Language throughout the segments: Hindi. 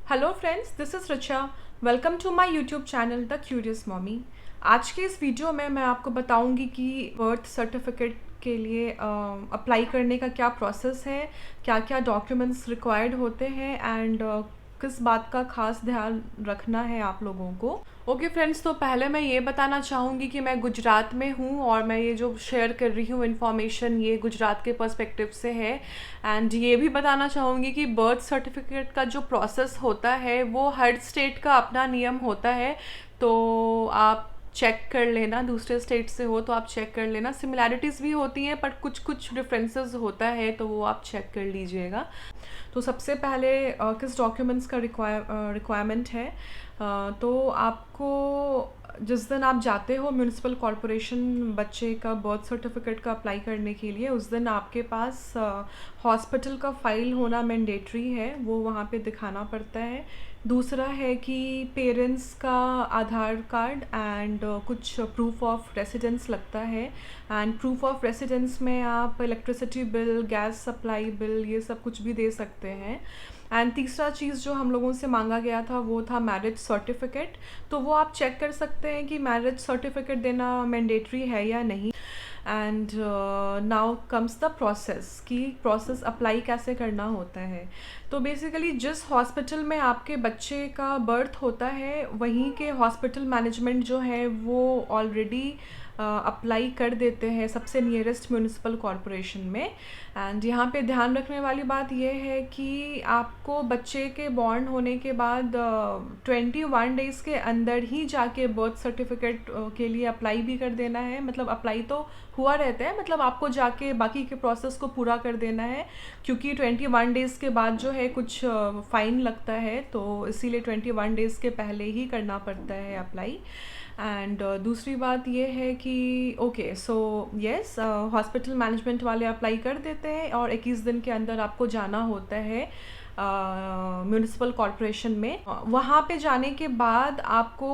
Hello friends, this is Richa. Welcome to my YouTube channel the curious mommy. आज के इस वीडियो में मैं आपको बताऊंगी कि बर्थ सर्टिफिकेट के लिए अप्लाई करने का क्या प्रोसेस है, क्या क्या डॉक्यूमेंट्स रिक्वायर्ड होते हैं एंड किस बात का खास ध्यान रखना है आप लोगों को। ओके फ्रेंड्स, तो पहले मैं ये बताना चाहूँगी कि मैं गुजरात में हूँ और मैं ये जो शेयर कर रही हूँ इन्फॉर्मेशन ये गुजरात के पर्सपेक्टिव से है। एंड ये भी बताना चाहूँगी कि बर्थ सर्टिफिकेट का जो प्रोसेस होता है वो हर स्टेट का अपना नियम होता है, तो आप चेक कर लेना। दूसरे स्टेट से हो तो आप चेक कर लेना। सिमिलैरिटीज़ भी होती हैं पर कुछ कुछ डिफरेंसेस होता है, तो वो आप चेक कर लीजिएगा। तो सबसे पहले किस डॉक्यूमेंट्स का रिक्वायरमेंट है, तो आपको जिस दिन आप जाते हो म्यूनिसिपल कॉरपोरेशन बच्चे का बर्थ सर्टिफिकेट का अप्लाई करने के लिए, उस दिन आपके पास हॉस्पिटल का फ़ाइल होना मैंडेटरी है, वो वहाँ पे दिखाना पड़ता है। दूसरा है कि पेरेंट्स का आधार कार्ड एंड कुछ प्रूफ ऑफ रेसिडेंस लगता है। एंड प्रूफ ऑफ रेसिडेंस में आप electricity bill, gas supply bill, ये सब कुछ भी दे सकते हैं। एंड तीसरा चीज़ जो हम लोगों से मांगा गया था वो था मैरिज सर्टिफिकेट, तो वो आप चेक कर सकते हैं कि मैरिज सर्टिफिकेट देना मैंडेटरी है या नहीं। And now comes the process कि प्रोसेस अप्लाई कैसे करना होता है। तो बेसिकली जिस हॉस्पिटल में आपके बच्चे का बर्थ होता है वहीं के हॉस्पिटल मैनेजमेंट जो है वो ऑलरेडी अप्लाई कर देते हैं सबसे नियरेस्ट म्यूनिसिपल कॉरपोरेशन में। एंड यहाँ पे ध्यान रखने वाली बात यह है कि आपको बच्चे के बॉर्न होने के बाद 21 डेज़ के अंदर ही जाके बर्थ सर्टिफिकेट के लिए अप्लाई भी कर देना है। मतलब अप्लाई तो हुआ रहता है, मतलब आपको जाके बाकी के प्रोसेस को पूरा कर देना है, क्योंकि 21 डेज़ के बाद जो है कुछ फ़ाइन लगता है, तो इसीलिए 21 डेज़ के पहले ही करना पड़ता है अप्लाई। एंड दूसरी बात ये है कि okay so yes, hospital management वाले अप्लाई कर देते हैं और 21 दिन के अंदर आपको जाना होता है म्यूनिसिपल कॉरपोरेशन में। वहाँ पे जाने के बाद आपको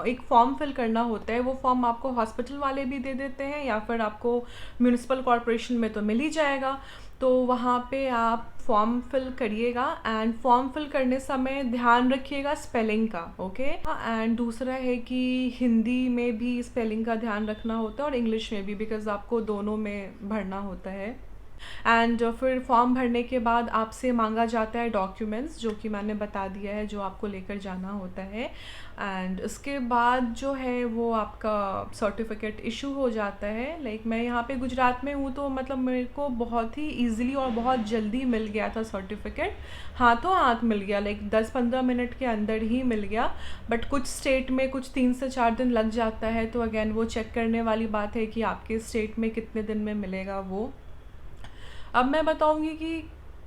एक फॉर्म फिल करना होता है। वो फॉर्म आपको हॉस्पिटल वाले भी दे देते हैं या फिर आपको म्यूनिसिपल कॉरपोरेशन में तो मिल ही जाएगा। तो वहाँ पे आप फॉर्म फिल करिएगा एंड फॉर्म फिल करने समय ध्यान रखिएगा स्पेलिंग का, ओके। एंड दूसरा है कि हिंदी में भी स्पेलिंग का ध्यान रखना होता है और इंग्लिश में भी, बिकॉज़ आपको दोनों में भरना होता है। एंड फिर फॉर्म भरने के बाद आपसे मांगा जाता है डॉक्यूमेंट्स, जो कि मैंने बता दिया है जो आपको लेकर जाना होता है। एंड इसके बाद जो है वो आपका सर्टिफिकेट इशू हो जाता है। लाइक मैं यहाँ पे गुजरात में हूँ तो मतलब मेरे को बहुत ही ईजिली और बहुत जल्दी मिल गया था सर्टिफिकेट, हाथों हाथ मिल गया, लाइक 10-15 मिनट के अंदर ही मिल गया। बट कुछ स्टेट में कुछ 3 से 4 दिन लग जाता है, तो अगेन वो चेक करने वाली बात है कि आपके स्टेट में कितने दिन में मिलेगा वो। अब मैं बताऊंगी कि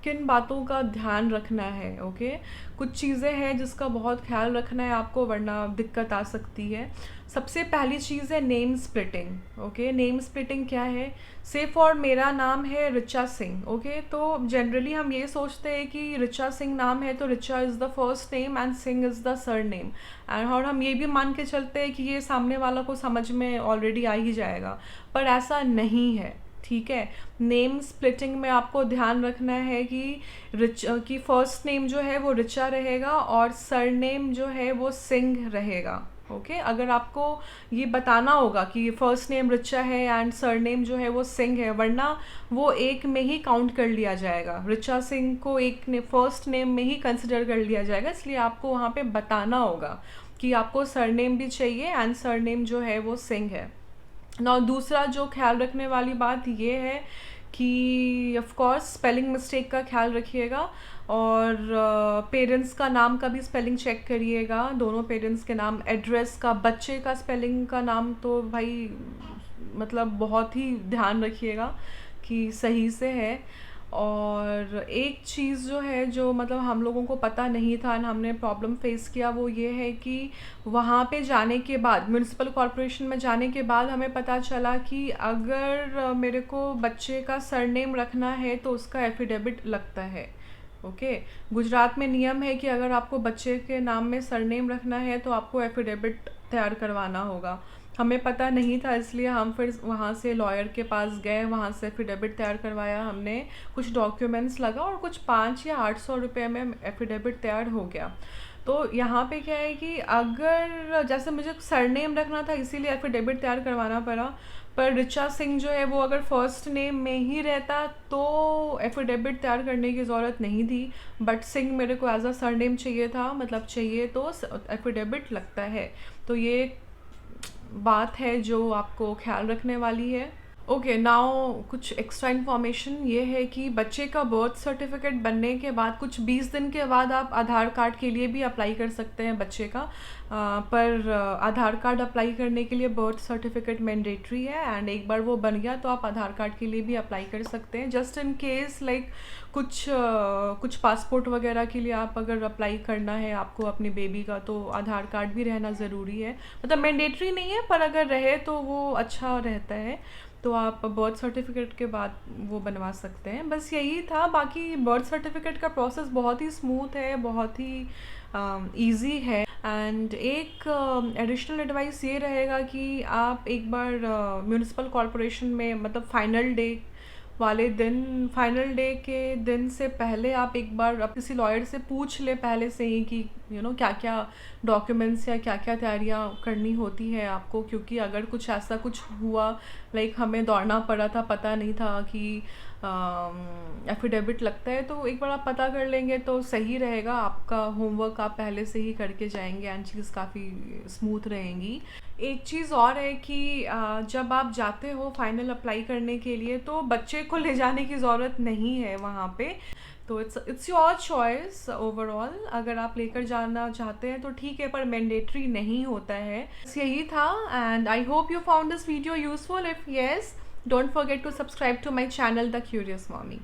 किन बातों का ध्यान रखना है, ओके। कुछ चीज़ें हैं जिसका बहुत ख्याल रखना है आपको, वरना दिक्कत आ सकती है। सबसे पहली चीज़ है name splitting, okay. Name splitting क्या है? से फॉर मेरा नाम है रिचा सिंह, ओके। तो जनरली हम ये सोचते हैं कि रिचा सिंह नाम है तो Richa is the first name and Singh is the sir name, and और हम ये भी मान के चलते हैं कि ये सामने वाला को समझ में ऑलरेडी आ ही जाएगा, पर ऐसा नहीं है, ठीक है। नेम स्प्लिटिंग में आपको ध्यान रखना है कि फर्स्ट नेम जो है वो रिचा रहेगा और सर नेम जो है वो सिंह रहेगा, ओके। अगर आपको ये बताना होगा कि फर्स्ट नेम रिचा है एंड सर नेम जो है वो सिंह है, वरना वो एक में ही काउंट कर लिया जाएगा। रिचा सिंह को एक ने फर्स्ट नेम में ही कंसिडर कर लिया जाएगा, इसलिए आपको वहाँ पे बताना होगा कि आपको सर नेम भी चाहिए एंड सर नेम जो है वो सिंह है ना। दूसरा जो ख्याल रखने वाली बात ये है कि ऑफ कोर्स स्पेलिंग मिस्टेक का ख्याल रखिएगा और पेरेंट्स का नाम का भी स्पेलिंग चेक करिएगा, दोनों पेरेंट्स के नाम, एड्रेस का, बच्चे का स्पेलिंग का नाम तो भाई मतलब बहुत ही ध्यान रखिएगा कि सही से है। और एक चीज़ जो है जो मतलब हम लोगों को पता नहीं था और हमने प्रॉब्लम फेस किया, वो ये है कि वहाँ पे जाने के बाद, म्यूनिसिपल कॉरपोरेशन में जाने के बाद हमें पता चला कि अगर मेरे को बच्चे का सरनेम रखना है तो उसका एफिडेविट लगता है, ओके। गुजरात में नियम है कि अगर आपको बच्चे के नाम में सरनेम रखना है तो आपको एफिडेविट तैयार करवाना होगा। हमें पता नहीं था, इसलिए हम फिर वहाँ से लॉयर के पास गए, वहाँ से एफिडेविट तैयार करवाया हमने, कुछ डॉक्यूमेंट्स लगा और कुछ 500 या 800 रुपये में एफिडेविट तैयार हो गया। तो यहाँ पे क्या है कि अगर जैसे मुझे सरनेम रखना था इसीलिए एफिडेविट तैयार करवाना पड़ा, पर ऋचा सिंह जो है वो अगर फर्स्ट नेम में ही रहता तो एफिडेविट तैयार करने की ज़रूरत नहीं थी, बट सिंह मेरे को एज अ सरनेम चाहिए था, मतलब चाहिए तो एफिडेविट लगता है। तो ये बात है जो आपको ख्याल रखने वाली है। ओके, नाउ कुछ एक्स्ट्रा इन्फॉर्मेशन ये है कि बच्चे का बर्थ सर्टिफिकेट बनने के बाद कुछ 20 दिन के बाद आप आधार कार्ड के लिए भी अप्लाई कर सकते हैं बच्चे का, पर आधार कार्ड अप्लाई करने के लिए बर्थ सर्टिफिकेट मैंडेटरी है, एंड एक बार वो बन गया तो आप आधार कार्ड के लिए भी अप्लाई कर सकते हैं। जस्ट इन केस लाइक कुछ पासपोर्ट वगैरह के लिए आप अगर अप्लाई करना है आपको अपने बेबी का, तो आधार कार्ड भी रहना ज़रूरी है, मतलब मैंडेटरी नहीं है पर अगर रहे तो वो अच्छा रहता है। तो आप बर्थ सर्टिफिकेट के बाद वो बनवा सकते हैं। बस यही था, बाकी बर्थ सर्टिफिकेट का प्रोसेस बहुत ही स्मूथ है, बहुत ही इजी है। एंड एक एडिशनल एडवाइस ये रहेगा कि आप एक बार म्यूनिसिपल कॉरपोरेशन में, मतलब फाइनल डे के दिन से पहले आप एक बार अब किसी लॉयर से पूछ ले पहले से ही कि क्या क्या डॉक्यूमेंट्स या क्या क्या तैयारियां करनी होती है आपको, क्योंकि अगर कुछ ऐसा कुछ हुआ, लाइक हमें दौड़ना पड़ा था, पता नहीं था कि एफिडेविट लगता है, तो एक बार आप पता कर लेंगे तो सही रहेगा। आपका होमवर्क आप पहले से ही करके जाएंगे एंड चीज़ काफ़ी स्मूथ रहेंगी। एक चीज़ और है कि जब आप जाते हो फाइनल अप्लाई करने के लिए तो बच्चे को ले जाने की ज़रूरत नहीं है वहाँ पे, तो इट्स योर चॉइस ओवरऑल। अगर आप लेकर जाना चाहते हैं तो ठीक है, पर मैंडेटरी नहीं होता है। बस यही था, and I hope you found this video useful. If yes, don't forget to subscribe to my channel the curious mommy.